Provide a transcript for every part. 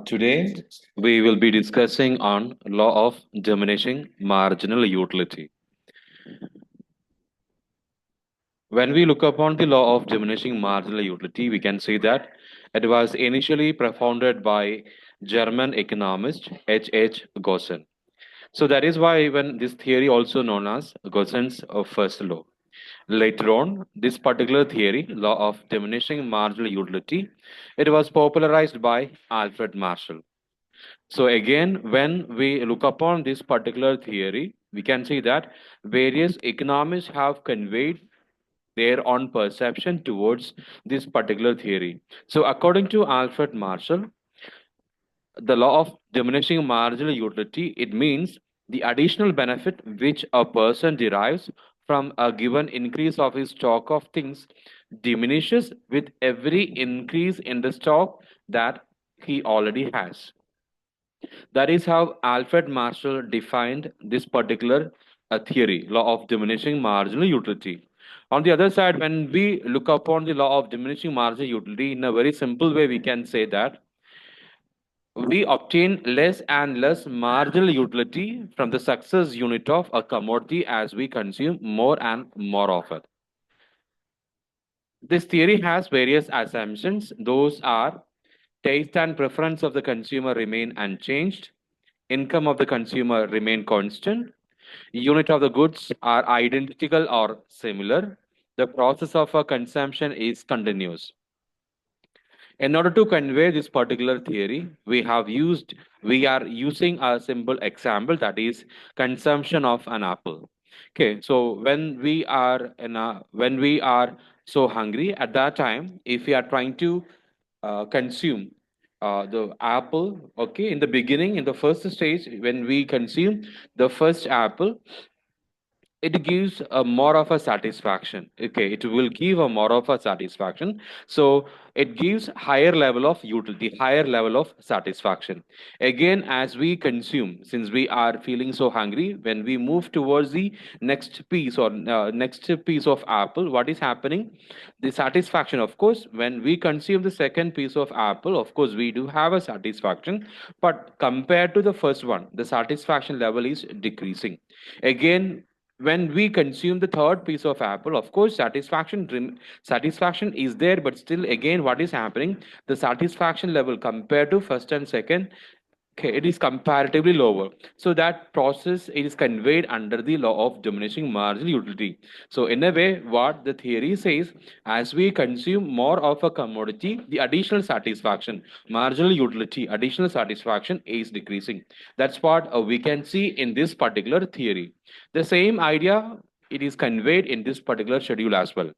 Today we will be discussing on law of diminishing marginal utility. When we look upon the law of diminishing marginal utility, we can see that it was initially propounded by German economist H. Gossen. So that is why even this theory also known as Gossen's first law. Later on, this particular theory, law of diminishing marginal utility, it was popularized by Alfred Marshall. So again, when we look upon this particular theory, we can see that various economists have conveyed their own perception towards this particular theory. So according to Alfred Marshall, the law of diminishing marginal utility, it means the additional benefit which a person derives from a given increase of his stock of things diminishes with every increase in the stock that he already has. That is how Alfred Marshall defined this particular theory, law of diminishing marginal utility. On the other side, when we look upon the law of diminishing marginal utility in a very simple way, we can say that we obtain less and less marginal utility from the success unit of a commodity as we consume more and more of it. This theory has various assumptions. Those are taste and preference of the consumer remain unchanged, income of the consumer remain constant, unit of the goods are identical or similar, the process of a consumption is continuous. In order to convey this particular theory, we are using a simple example, that is consumption of an apple. Okay, so when we are so hungry at that time, if we are trying to consume the apple, okay, in the beginning, in the first stage, when we consume the first apple, it gives a more of a satisfaction. Okay, it will give a more of a satisfaction. So it gives higher level of utility, higher level of satisfaction. Again, as we consume, since we are feeling so hungry, when we move towards the next piece or next piece of apple, what is happening? The satisfaction, of course, when we consume the second piece of apple, of course we do have a satisfaction, but compared to the first one, the satisfaction level is decreasing. Again, when we consume the third piece of apple, of course satisfaction is there, but still again what is happening, the satisfaction level compared to first and second, okay, it is comparatively lower. So that process is conveyed under the law of diminishing marginal utility. So in a way, what the theory says, as we consume more of a commodity, the additional satisfaction, marginal utility, additional satisfaction is decreasing. That's what we can see in this particular theory. The same idea, it is conveyed in this particular schedule as well.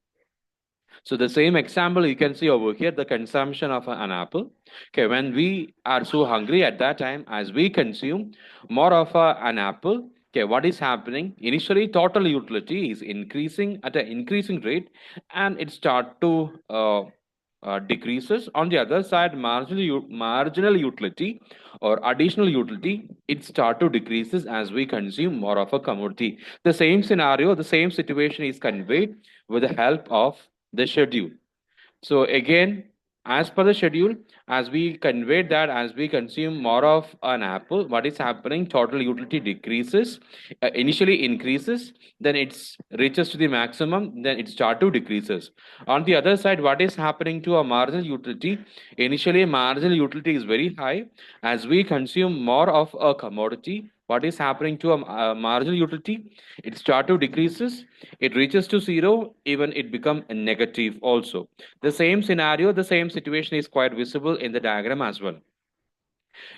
So the same example you can see over here, the consumption of an apple. Okay, when we are so hungry at that time, as we consume more of an apple, okay, what is happening? Initially, total utility is increasing at an increasing rate, and it start to decreases. On the other side, marginal utility or additional utility, it start to decreases as we consume more of a commodity. The same scenario, the same situation is conveyed with the help of the schedule. So again, as per the schedule, as we conveyed that as we consume more of an apple, what is happening? Total utility decreases, initially increases, then it reaches to the maximum, then it start to decreases. On the other side, what is happening to a marginal utility? Initially, marginal utility is very high. As we consume more of a commodity, what is happening to a marginal utility? It start to decreases, it reaches to zero, even it become a negative also. The same scenario, the same situation is quite visible in the diagram as well.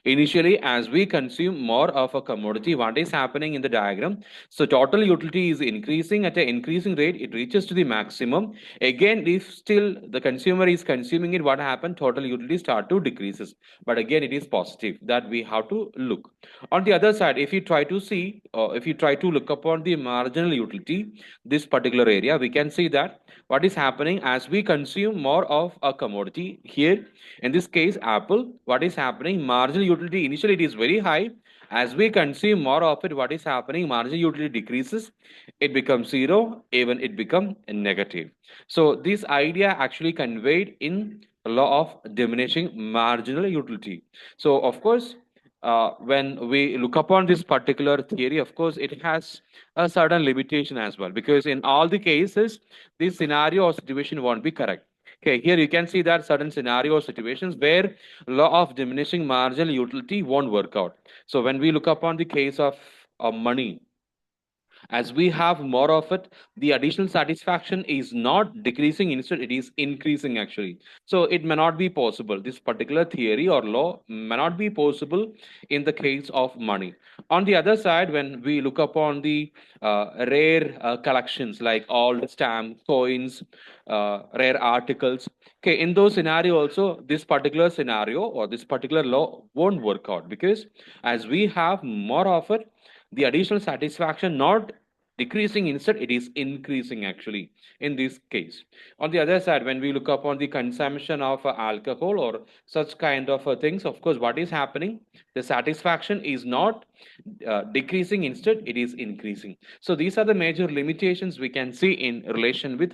Initially, as we consume more of a commodity, what is happening in the diagram? So total utility is increasing at an increasing rate. It reaches to the maximum. Again, if still the consumer is consuming it, what happened? Total utility start to decreases. But again, it is positive that we have to look. On the other side, if you try to see, or if you try to look upon the marginal utility, this particular area, we can see that what is happening as we consume more of a commodity here, in this case apple, what is happening? Marginal utility initially it is very high. As we consume more of it, what is happening? Marginal utility decreases, it becomes zero, even it becomes negative. So this idea actually conveyed in law of diminishing marginal utility. So, of course, when we look upon this particular theory, of course, it has a certain limitation as well, because in all the cases, this scenario or situation won't be correct. Okay, here you can see that certain scenario or situations where law of diminishing marginal utility won't work out. So when we look upon the case of money, as we have more of it, the additional satisfaction is not decreasing, instead it is increasing actually. So it may not be possible, this particular theory or law may not be possible in the case of money. On the other side, when we look upon the rare collections like old stamp coins, rare articles, okay, in those scenario also, this particular scenario or this particular law won't work out, because as we have more of it, the additional satisfaction not decreasing, instead it is increasing actually in this case. On the other side, when we look upon the consumption of alcohol or such kind of things, of course what is happening, the satisfaction is not decreasing, instead it is increasing. So these are the major limitations we can see in relation with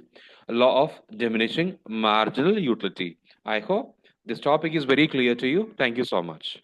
law of diminishing marginal utility. I hope this topic is very clear to you. Thank you so much.